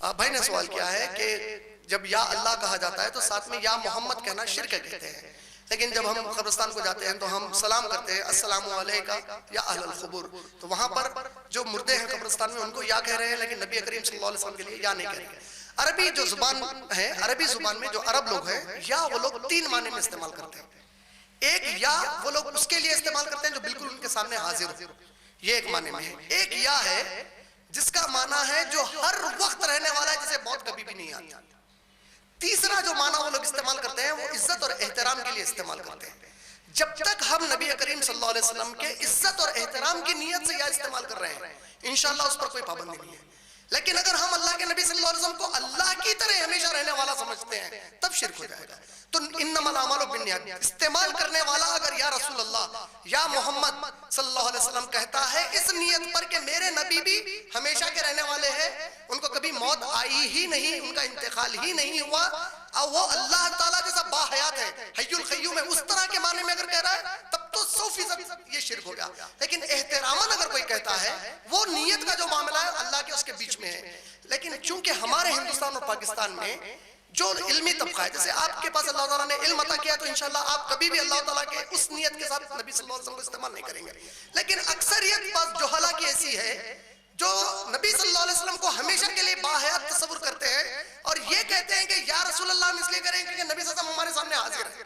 بھائی نے سوال کیا ہے کہ جب یا اللہ کہا جاتا ہے تو ساتھ میں یا محمد کہنا شرک کہتے ہیں، لیکن جب ہم قبرستان کو جاتے ہیں تو ہم سلام کرتے ہیں السلام علیکہ یا اہل القبور، تو وہاں پر جو مردے ہیں قبرستان میں ان کو یا کہہ رہے ہیں، لیکن نبی کریم صلی اللہ علیہ وسلم کے لیے یا نہیں کہہ رہے ہیں۔ عربی جو زبان ہے، عربی زبان میں جو عرب لوگ ہیں، یا وہ لوگ تین معنی میں استعمال کرتے ہیں۔ ایک یا وہ لوگ اس کے لیے استعمال کرتے ہیں جو بالکل ان کے سامنے حاضر ہو، یہ ایک معنی میں ہے۔ ایک یا ہے جس کا معنی ہے جو ہر وقت رہنے والا ہے، جسے موت کبھی بھی نہیں آتی۔ تیسرا جو معنی وہ لوگ استعمال کرتے ہیں وہ عزت اور احترام کے لیے استعمال کرتے ہیں۔ جب تک ہم نبی کریم صلی اللہ علیہ وسلم کے عزت اور احترام کی نیت سے یا استعمال کر رہے ہیں، انشاءاللہ اس پر کوئی پابندی نہیں ہے۔ لیکن اگر ہم اللہ کے نبی صلی اللہ علیہ وسلم کو اللہ کی طرح ہمیشہ رہنے والا سمجھتے ہیں تب شرک ہو جائے گا۔ تو انما الاعمال بالنیات، استعمال کرنے والا اگر یا رسول اللہ یا محمد صلی اللہ علیہ وسلم کہتا ہے اس نیت پر کہ میرے نبی بھی ہمیشہ کے رہنے والے ہیں، ان کو کبھی موت آئی ہی نہیں، ان کا انتقال ہی نہیں ہوا، اور وہ اللہ تعالیٰ جیسا باحیات ہے، حی القیوم ہے، اس طرح کے معنی میں اگر کہہ رہا ہے تب تو 100% یہ شرک ہو گیا۔ لیکن احتراماً اگر کوئی کہتا ہے وہ نیت کا جو معاملہ ہے اللہ کے اس کے بیچ میں ہے۔ لیکن چونکہ ہمارے ہندوستان اور پاکستان میں جو علمی طبقہ ہے، جیسے آپ کے پاس اللہ تعالیٰ نے علم عطا کیا تو انشاءاللہ آپ کبھی بھی اللہ تعالیٰ کے اس نیت کے ساتھ نبی صلی اللہ علیہ وسلم کو استعمال نہیں کریں گے۔ لیکن اکثریت پاس جہالہ کی ایسی ہے جو نبی صلی اللہ علیہ وسلم کو ہمیشہ کے لیے باحیات تصور کرتے ہیں اور یہ کہتے ہیں کہ یا رسول اللہ ہم اس لیے کریں کہ نبی صلی اللہ علیہ وسلم ہمارے سامنے حاضر ہے۔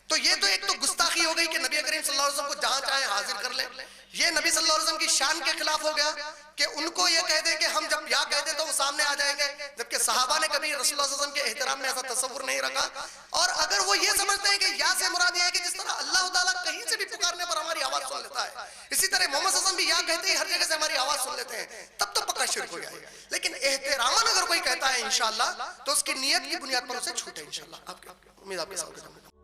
تو یہ تو ایک تو گستاخی ہو گئی کہ نبی کریم صلی اللہ علیہ وسلم کو جہاں چاہے حاضر کر لیں، یہ نبی صلی اللہ علیہ وسلم کی شان کے خلاف ہو گیا کہ ان کو یہ کہہ دیں کہ ہم جب یا کہہ دیں تو وہ سامنے آ جائیں گے، جبکہ صحابہ نے کبھی رسول اللہ صلی اللہ علیہ وسلم کے احترام میں ایسا تصور نہیں رکھا۔ اور اگر وہ یہ سمجھتے ہیں کہ یا سے مراد یہ ہے کہ جس طرح اللہ تعالیٰ کہیں سے بھی پکارنے پر ہماری آواز سن لیتا ہے، اسی طرح محمد صلی اللہ علیہ وسلم بھی یا کہتے ہیں ہر جگہ سے ہماری آواز سن لیتے ہیں، تب تو پکا شرک ہو جائے۔ لیکن احتراماً اگر کوئی کہتا ہے انشاءاللہ تو اس کی نیت کی بنیاد پر اسے چھوٹے انشاءاللہ۔ امید آپ کے ساتھ